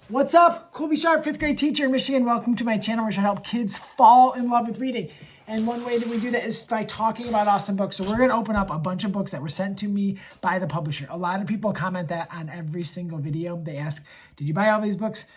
What's up? Colby Sharp, 5th grade teacher in Michigan. Welcome to my channel where I try to help kids fall in love with reading. And one way that we do that is by talking about awesome books. So we're going to open up a bunch of books that were sent to me by the publisher. A lot of people comment that on every single video. They ask, did you buy all these books?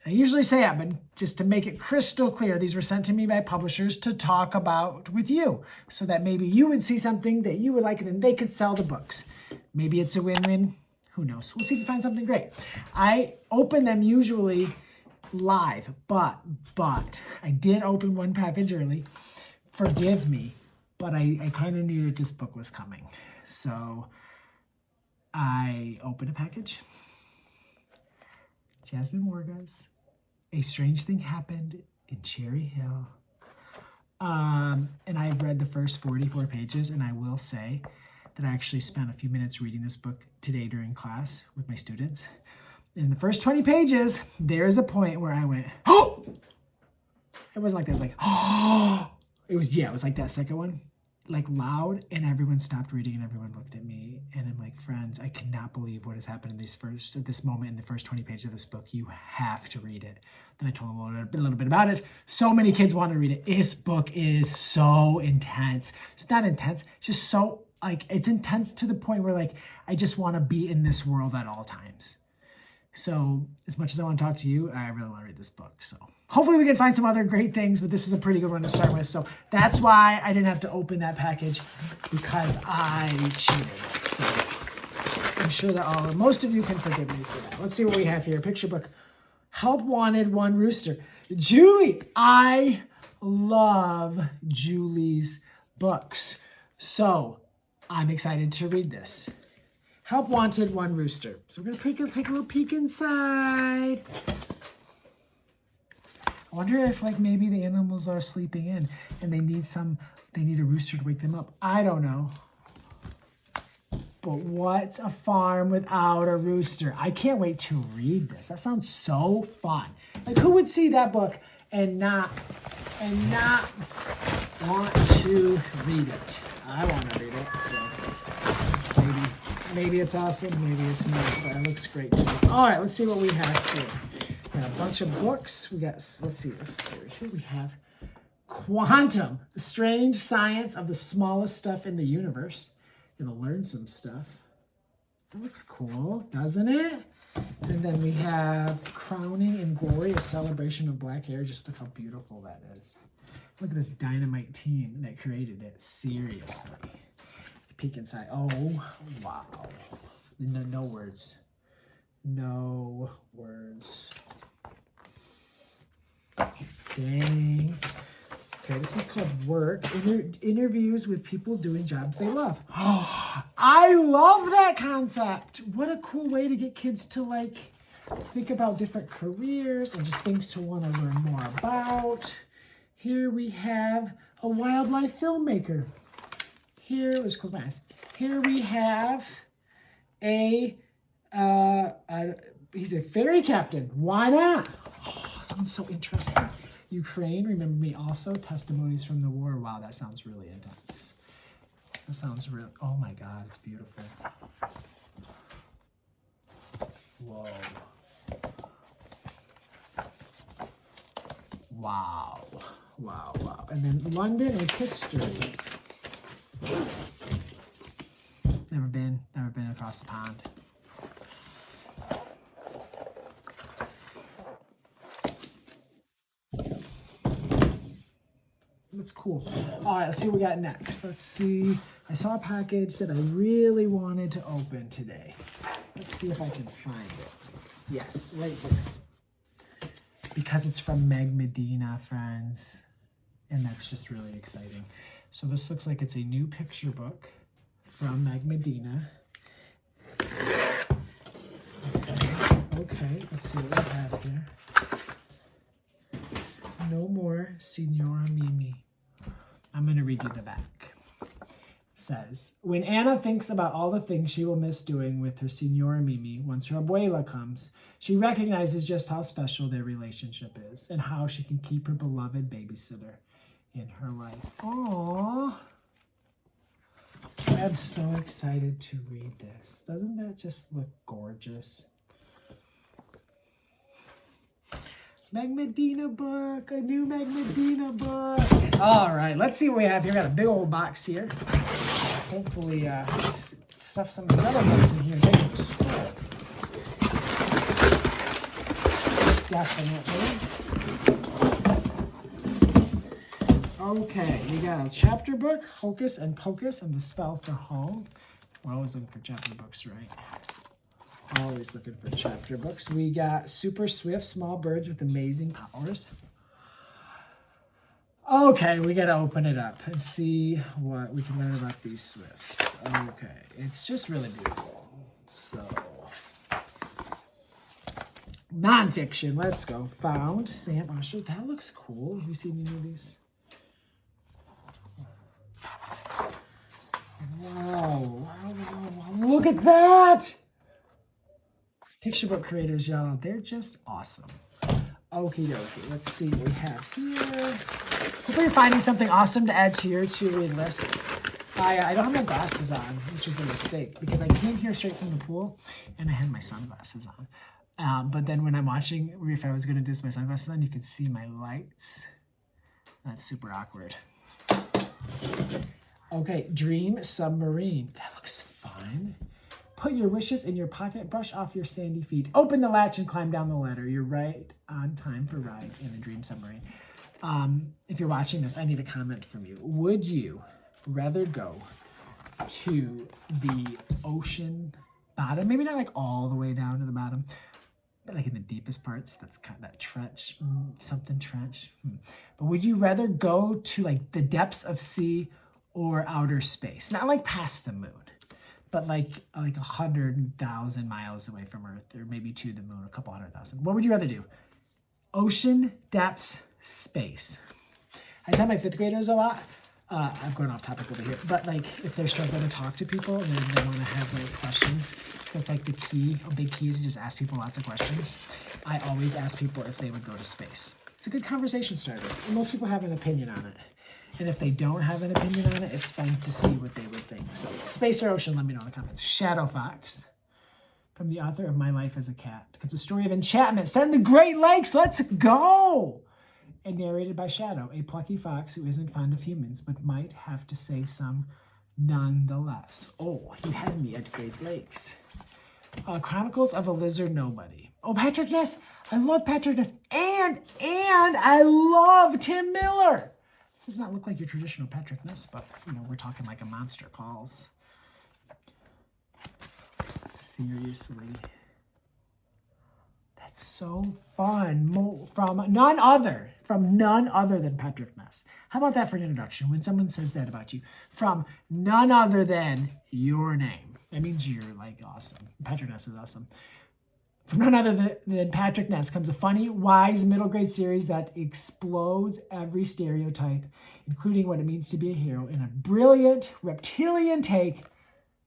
I usually say yeah, but just to make it crystal clear, these were sent to me by publishers to talk about with you so that maybe you would see something that you would like and then they could sell the books. Maybe it's a win-win. Who knows? We'll see if we find something great. I open them usually live, but I did open one package early. Forgive me, but I kind of knew that this book was coming. So I opened a package. Jasmine Morga's A Strange Thing Happened in Cherry Hill. And I've read the first 44 pages, and I will say that I actually spent a few minutes reading this book today during class with my students. In the first 20 pages, there's a point where I went, oh! It wasn't like that. It was like, oh! It was like that second one, like loud, and everyone stopped reading and everyone looked at me. And I'm like, friends, I cannot believe what has happened at this moment in the first 20 pages of this book. You have to read it. Then I told them a little bit about it. So many kids want to read it. This book is so intense. It's not intense. It's just so, it's intense to the point where, I just want to be in this world at all times. So as much as I want to talk to you, I really want to read this book. So hopefully we can find some other great things, but this is a pretty good one to start with. So that's why I didn't have to open that package, because I cheated. So I'm sure that most of you can forgive me for that. Let's see what we have here. Picture book. Help Wanted, One Rooster. Julie. I love Julie's books. So I'm excited to read this. Help Wanted, One Rooster. So we're going to take a little peek inside. I wonder if maybe the animals are sleeping in and they need a rooster to wake them up. I don't know. But what's a farm without a rooster? I can't wait to read this. That sounds so fun. Who would see that book and not want to read it? I want to read it, so maybe it's awesome, maybe it's not, but it looks great to me. All right, let's see what we have here. We got a bunch of books. We got, let's see, here we have Quantum, the strange science of the smallest stuff in the universe. Gonna learn some stuff. That looks cool, doesn't it? And then we have Crowning in Glory, a celebration of black hair. Just look how beautiful that is. Look at this dynamite team that created it. Seriously. Let's peek inside. Oh, wow. No words. No words. Dang. Okay, this one's called Work. Interviews with people doing jobs they love. Oh, I love that concept. What a cool way to get kids to think about different careers and just things to want to learn more about. Here we have a wildlife filmmaker. Let's close my eyes. Here we have he's a ferry captain. Why not? Oh, sounds so interesting. Ukraine, remember me also. Testimonies from the war. Wow, that sounds really intense. That sounds real. Oh my God, it's beautiful. Whoa. Wow. And then London and history. Never been across the pond. That's cool. All right, let's see what we got next. Let's see. I saw a package that I really wanted to open today. Let's see if I can find it. Yes, right here. Because it's from Meg Medina, friends. And that's just really exciting. So this looks like it's a new picture book from Meg Medina. Okay, let's see what we have here. No More Signora Mimi. I'm going to read you the back. It says, when Anna thinks about all the things she will miss doing with her Signora Mimi once her abuela comes, she recognizes just how special their relationship is and how she can keep her beloved babysitter in her life. Aww. I'm so excited to read this. Doesn't that just look gorgeous? Meg Medina book, a new Meg Medina book. All right, let's see what we have here. Got a big old box here. Hopefully, stuff some of the other books in here. Definitely. Okay, you got a chapter book, Hocus and Pocus, and the Spell for Home. We're always looking for chapter books, right? Always looking for chapter books. We got Super Swift, Small Birds with Amazing Powers. Okay, we gotta open it up and see what we can learn about these Swifts. Okay, it's just really beautiful. So, nonfiction, let's go. Found Sam Usher. That looks cool. Have you seen any of these? Wow, look at that! Picture book creators, y'all, they're just awesome. Okie dokie, let's see what we have here. Hopefully you're finding something awesome to add to your to-read list. I don't have my glasses on, which was a mistake, because I came here straight from the pool, and I had my sunglasses on. But then when I'm watching, if I was going to do my sunglasses on, you could see my lights. That's super awkward. Okay, Dream Submarine. That looks fun. Put your wishes in your pocket, brush off your sandy feet, open the latch and climb down the ladder. You're right on time for ride in a dream submarine. If you're watching this, I need a comment from you. Would you rather go to the ocean bottom? Maybe not like all the way down to the bottom, but like in the deepest parts. That's kind of that trench, something trench. But would you rather go to like the depths of sea or outer space? Not like past the moon, but like 100,000 miles away from Earth, or maybe to the moon, a couple 100,000. What would you rather do? Ocean, depths, space. I tell my fifth graders a lot. I'm going off topic over here, but like if they're struggling to talk to people and they want to have like questions, so that's like the key. A big key is to just ask people lots of questions. I always ask people if they would go to space. It's a good conversation starter. And most people have an opinion on it. And if they don't have an opinion on it, it's fun to see what they would think. So space or ocean, let me know in the comments. Shadow Fox. From the author of My Life as a Cat comes a story of enchantment set in the Great Lakes. Let's go! And narrated by Shadow, a plucky fox who isn't fond of humans, but might have to save some nonetheless. Oh, he had me at Great Lakes. Chronicles of a Lizard Nobody. Oh, Patrick Ness. I love Patrick Ness. And I love Tim Miller. This does not look like your traditional Patrick Ness, but, you know, we're talking like a Monster Calls. Seriously. That's so fun. From none other than Patrick Ness. How about that for an introduction? When someone says that about you, from none other than your name. That means you're like awesome. Patrick Ness is awesome. From none other than Patrick Ness comes a funny, wise middle grade series that explodes every stereotype, including what it means to be a hero, in a brilliant reptilian take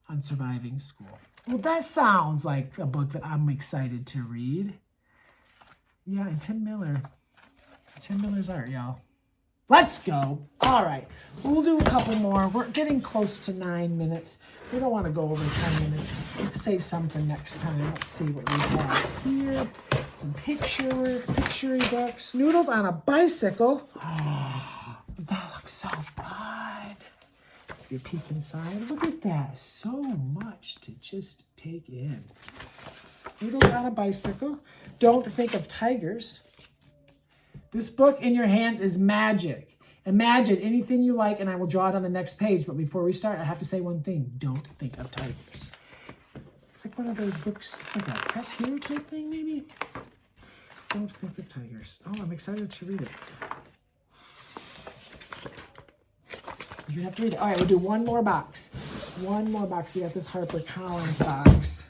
on surviving school. Well, that sounds like a book that I'm excited to read. Yeah, and Tim Miller. Tim Miller's art, y'all. Let's go. All right, we'll do a couple more. We're getting close to 9 minutes. We don't want to go over 10 minutes. Save some for next time. Let's see what we have here. Some picture books. Noodles on a bicycle. Oh, that looks so fun. If you peek inside, look at that. So much to just take in. Noodles on a bicycle. Don't think of tigers. This book in your hands is magic. Imagine anything you like, and I will draw it on the next page. But before we start, I have to say one thing. Don't think of tigers. It's like one of those books, like a press hero type thing, maybe? Don't think of tigers. Oh, I'm excited to read it. You have to read it. All right, we'll do one more box. One more box. We got this HarperCollins box.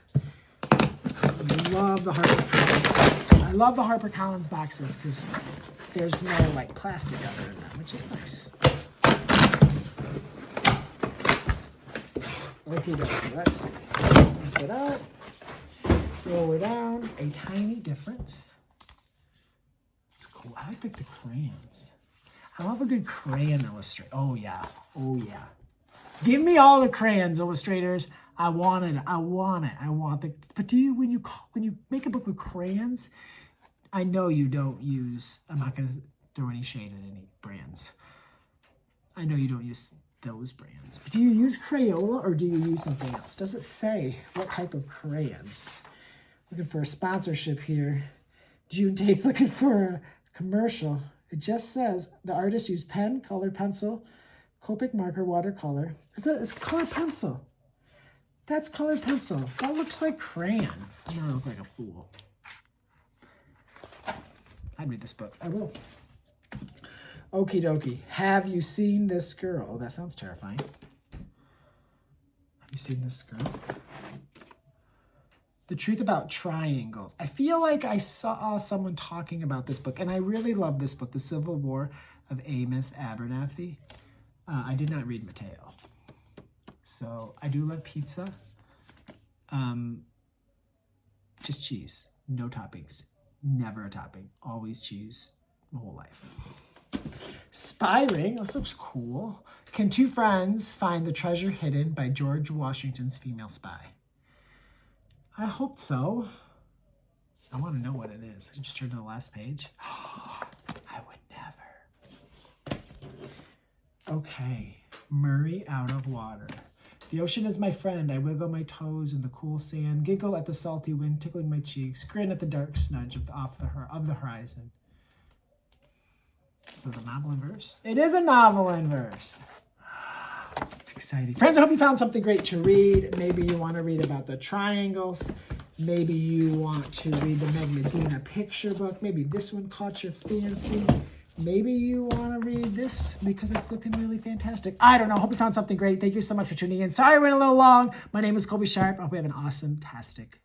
I love the HarperCollins. I love the HarperCollins boxes because there's no like plastic other than them, which is nice. Okay, let's pick it up, roll it down. A tiny difference. It's cool. I like the crayons. I love a good crayon illustrator. Oh yeah. Give me all the crayons, illustrators. I want it. But do you when you make a book with crayons? I know you don't use, I'm not going to throw any shade at any brands. I know you don't use those brands. But do you use Crayola or do you use something else? Does it say what type of crayons? Looking for a sponsorship here. June Tate's looking for a commercial. It just says the artist used pen, colored pencil, Copic marker, watercolor. It's colored pencil. That's colored pencil. That looks like crayon. I'm gonna look like a fool. I'd read this book. I will. Okie dokie. Have you seen this girl? Oh, that sounds terrifying. Have you seen this girl? The Truth About Triangles. I feel like I saw someone talking about this book, and I really love this book, The Civil War of Amos Abernathy. I did not read Mateo. So I do love pizza. Just cheese. No toppings. Never a topping. Always cheese. My whole life. Spy Ring. This looks cool. Can two friends find the treasure hidden by George Washington's female spy? I hope so. I want to know what it is. I just turned to the last page. I would never. Okay. Murray Out of Water. The ocean is my friend. I wiggle my toes in the cool sand, giggle at the salty wind tickling my cheeks, grin at the dark smudge of the horizon. Is it a novel in verse? It is a novel in verse. It's exciting. Friends, I hope you found something great to read. Maybe you want to read about the triangles. Maybe you want to read the Meg Medina picture book. Maybe this one caught your fancy. Maybe you want to read this because it's looking really fantastic. I don't know. Hope you found something great. Thank you so much for tuning in. Sorry I went a little long. My name is Colby Sharp. I hope you have an awesome-tastic